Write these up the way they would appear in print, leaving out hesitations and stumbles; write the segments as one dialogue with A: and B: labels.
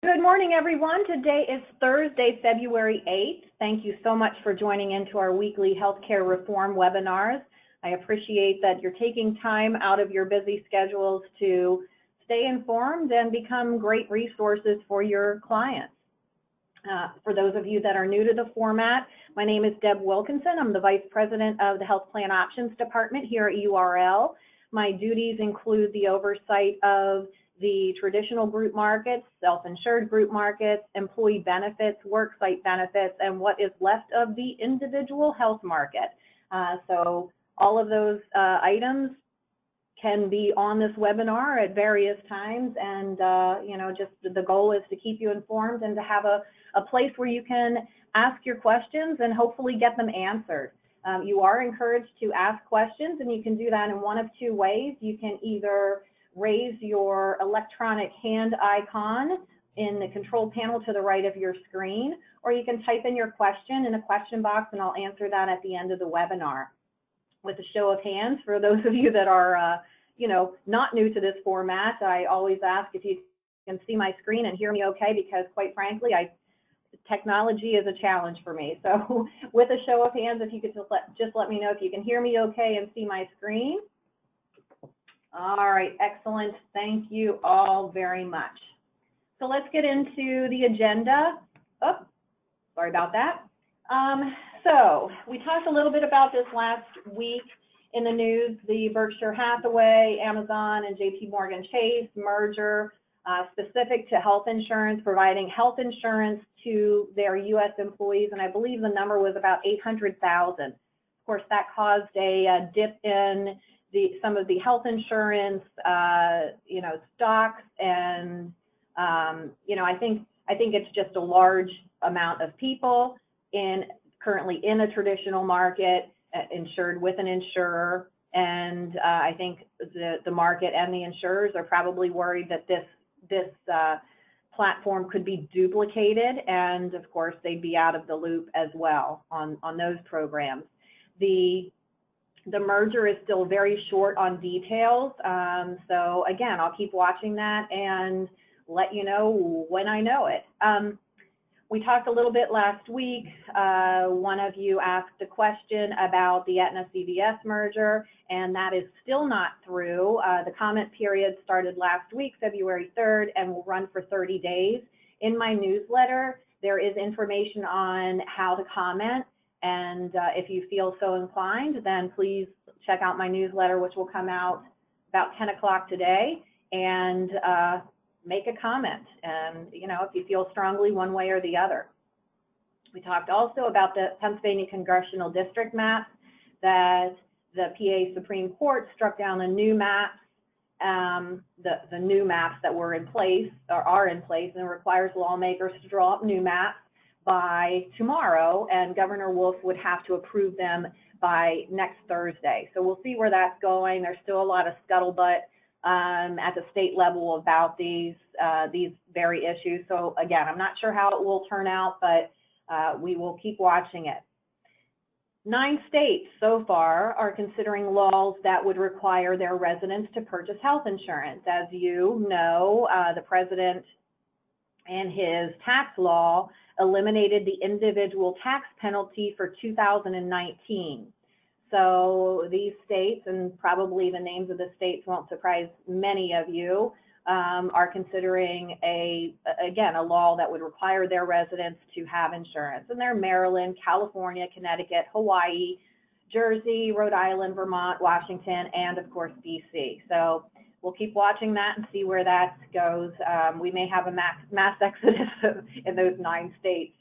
A: Good morning, everyone. Today is Thursday, February 8th. Thank you so much for joining into our weekly healthcare reform webinars. I appreciate that you're taking time out of your busy schedules to stay informed and become great resources for your clients. For those of you that are new to the format, my name is Deb Wilkinson. I'm the Vice President of the Health Plan Options Department here at URL. My duties include the oversight of the traditional group markets, self-insured group markets, employee benefits, worksite benefits, and what is left of the individual health market. So all of those items can be on this webinar at various times, and just the goal is to keep you informed and to have a place where you can ask your questions and hopefully get them answered. You are encouraged to ask questions, and you can do that in one of two ways. You can either raise your electronic hand icon in the control panel to the right of your screen, or you can type in your question in a question box, and I'll answer that at the end of the webinar. With a show of hands, for those of you that are not new to this format, I always ask if you can see my screen and hear me okay, because quite frankly, technology is a challenge for me. So with a show of hands, if you could just let me know if you can hear me okay and see my screen. All right, excellent. Thank you all very much. So let's get into the agenda. Oh, sorry about that. So we talked a little bit about this last week in the news, the Berkshire Hathaway, Amazon, and JP Chase merger specific to health insurance, providing health insurance to their U.S. employees, and I believe the number was about 800,000. Of course, that caused a dip in some of the health insurance, stocks, and I think it's just a large amount of people currently in a traditional market, insured with an insurer, and I think the market and the insurers are probably worried that this platform could be duplicated, and of course they'd be out of the loop as well on those programs. The merger is still very short on details, so again, I'll keep watching that and let you know when I know it. We talked a little bit last week. One of you asked a question about the Aetna Cvs merger, and that is still not through. The comment period started last week, February 3rd, and will run for 30 days. In my newsletter, there is information on how to comment. And if you feel so inclined, then please check out my newsletter, which will come out about 10 o'clock today, and make a comment. And, if you feel strongly one way or the other. We talked also about the Pennsylvania Congressional District Maps, that the PA Supreme Court struck down the new maps, the new maps that were in place, or are in place, and requires lawmakers to draw up new maps by tomorrow, and Governor Wolfe would have to approve them by next Thursday. So we'll see where that's going. There's still a lot of scuttlebutt at the state level about these very issues. So again, I'm not sure how it will turn out, but we will keep watching it. 9 states so far are considering laws that would require their residents to purchase health insurance. As you know, the president and his tax law eliminated the individual tax penalty for 2019. So these states, and probably the names of the states won't surprise many of you, are considering a law that would require their residents to have insurance. And they're Maryland, California, Connecticut, Hawaii, Jersey, Rhode Island, Vermont, Washington, and of course DC. So we'll keep watching that and see where that goes. We may have a mass exodus in those 9 states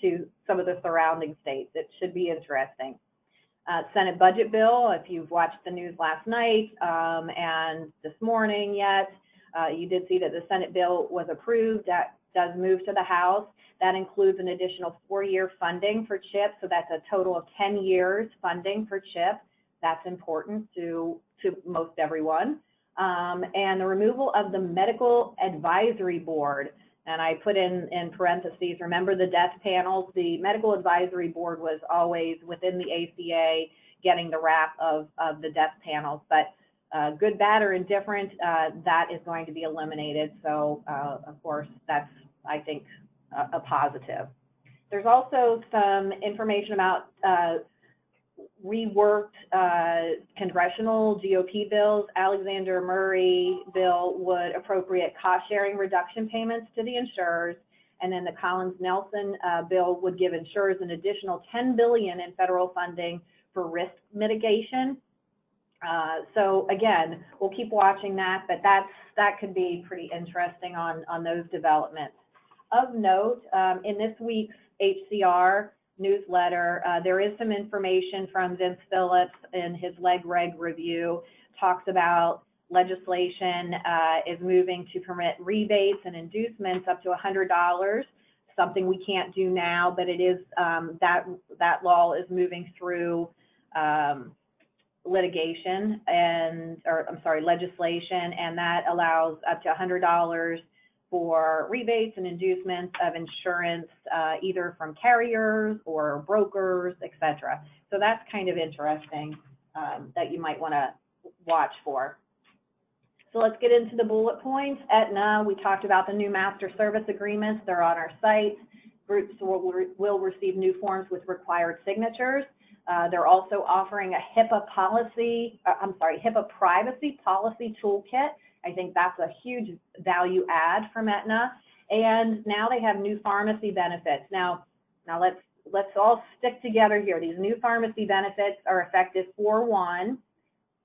A: to some of the surrounding states. It should be interesting. Senate budget bill, if you've watched the news last night and this morning yet, you did see that the Senate bill was approved. That does move to the House. That includes an additional 4-year funding for CHIP, so that's a total of 10 years funding for CHIP. That's important to most everyone. And the removal of the Medical Advisory Board. And I put in parentheses, remember the death panels? The Medical Advisory Board was always within the ACA getting the rap of the death panels, but good, bad, or indifferent, that is going to be eliminated. So, of course, that's I think, a positive. There's also some information about reworked Congressional GOP bills. Alexander Murray bill would appropriate cost-sharing reduction payments to the insurers, and then the Collins-Nelson bill would give insurers an additional $10 billion in federal funding for risk mitigation. So again, we'll keep watching that, but that could be pretty interesting on those developments. Of note, in this week's HCR newsletter, there is some information from Vince Phillips in his leg-reg review, talks about legislation is moving to permit rebates and inducements up to $100, something we can't do now, but it is, that law is moving through legislation, and that allows up to $100 for rebates and inducements of insurance, either from carriers or brokers, etc. So that's kind of interesting that you might want to watch for. So let's get into the bullet points. Aetna, we talked about the new master service agreements. They're on our site. Groups will receive new forms with required signatures. They're also offering a HIPAA Privacy Policy Tool-Kit. I think that's a huge value add from Aetna. And now they have new pharmacy benefits. Now let's all stick together here. These new pharmacy benefits are effective 4/1,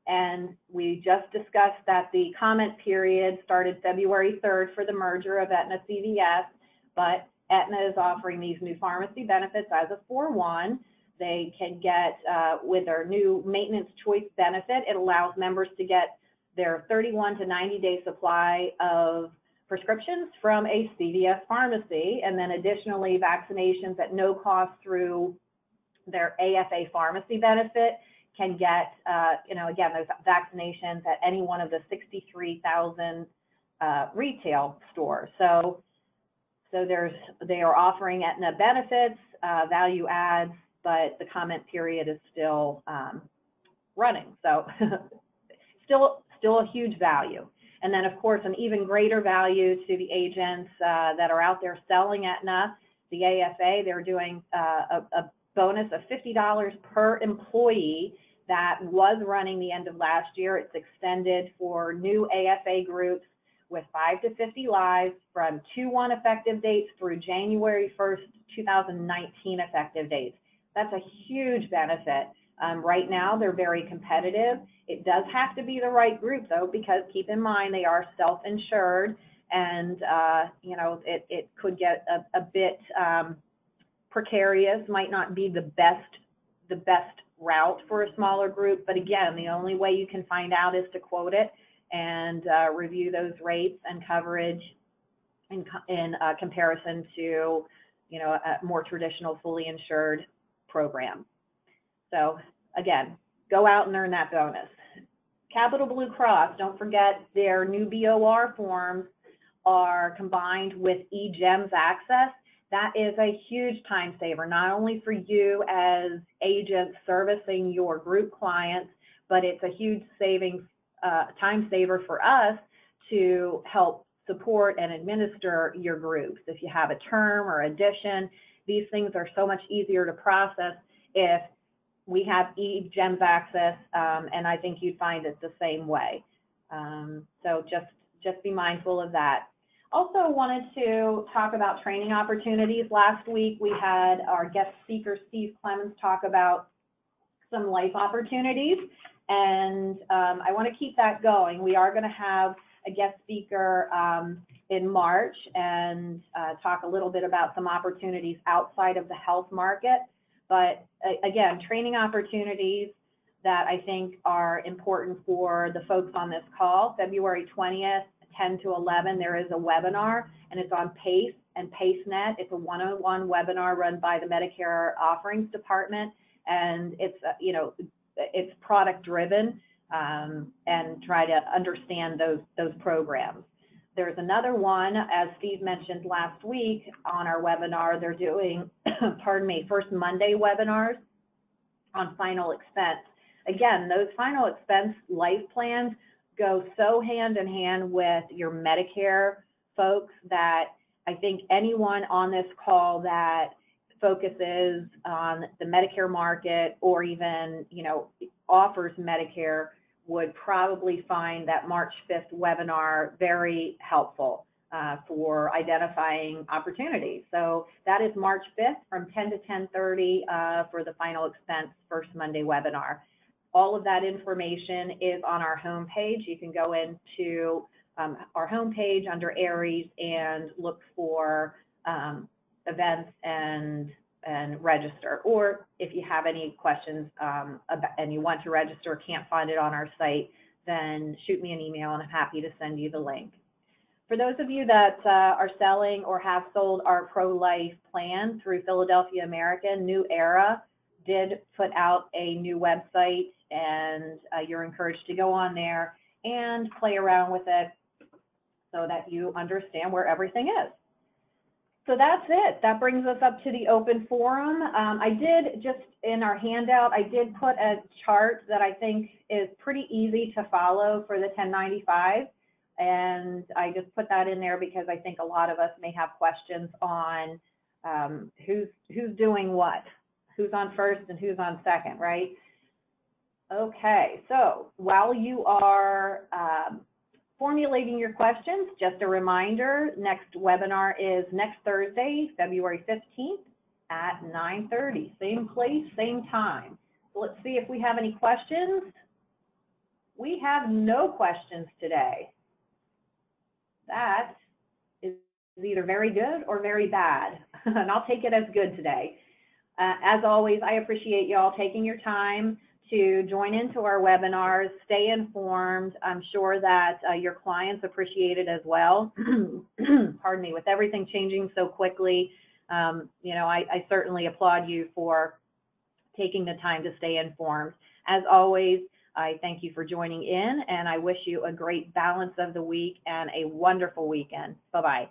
A: and we just discussed that the comment period started February 3rd for the merger of Aetna CVS, but Aetna is offering these new pharmacy benefits as of 4/1. They can get, with their new maintenance choice benefit, it allows members to get their 31 to 90-day supply of prescriptions from a CVS pharmacy, and then additionally vaccinations at no cost through their AFA pharmacy benefit can get, again, those vaccinations at any one of the 63,000 retail stores. So they are offering Aetna benefits, value adds, but the comment period is still running. So still a huge value. And then, of course, an even greater value to the agents that are out there selling Aetna. The AFA, they're doing a bonus of $50 per employee that was running the end of last year. It's extended for new AFA groups with 5 to 50 lives from 2/1 effective dates through January 1st, 2019 effective dates. That's a huge benefit. Right now, they're very competitive. It does have to be the right group, though, because keep in mind they are self-insured, and it could get a bit precarious. Might not be the best route for a smaller group. But again, the only way you can find out is to quote it and review those rates and coverage in comparison to a more traditional fully insured program. So again, go out and earn that bonus. Capital Blue Cross, don't forget their new BOR forms are combined with eGEMS access. That is a huge time saver, not only for you as agents servicing your group clients, but it's a huge time saver for us to help support and administer your groups. If you have a term or addition, these things are so much easier to process if we have eGEMS access, and I think you'd find it the same way. So just be mindful of that. Also wanted to talk about training opportunities. Last week we had our guest speaker, Steve Clemens, talk about some life opportunities, and I want to keep that going. We are going to have a guest speaker in March and talk a little bit about some opportunities outside of the health market. But again, training opportunities that I think are important for the folks on this call. February 20th, 10 to 11, there is a webinar, and it's on PACE and PACENet. It's a one-on-one webinar run by the Medicare Offerings Department, and it's product driven and try to understand those programs. There's another one, as Steve mentioned last week on our webinar, they're doing, First Monday webinars on final expense. Again, those final expense life plans go so hand in hand with your Medicare folks that I think anyone on this call that focuses on the Medicare market or even, offers Medicare would probably find that March 5th webinar very helpful for identifying opportunities. So that is March 5th from 10 to 10:30 for the final expense first Monday webinar. All of that information is on our homepage. You can go into our homepage under Aries and look for events and register. Or if you have any questions and you want to register, can't find it on our site, then shoot me an email and I'm happy to send you the link. For those of you that are selling or have sold our pro-life plan through Philadelphia American, New Era did put out a new website, and you're encouraged to go on there and play around with it so that you understand where everything is. So that's it. That brings us up to the open forum. I did just in our handout, I did put a chart that I think is pretty easy to follow for the 1095. And I just put that in there because I think a lot of us may have questions on who's doing what, who's on first and who's on second, right? Okay, so while you are formulating your questions, just a reminder, next webinar is next Thursday, February 15th at 9:30, same place, same time. So let's see if we have any questions. We have no questions today. That is either very good or very bad, and I'll take it as good today. As always, I appreciate you all taking your time to join into our webinars, stay informed. I'm sure that your clients appreciate it as well. Pardon me, with everything changing so quickly, I certainly applaud you for taking the time to stay informed. As always, I thank you for joining in, and I wish you a great balance of the week and a wonderful weekend. Bye-bye.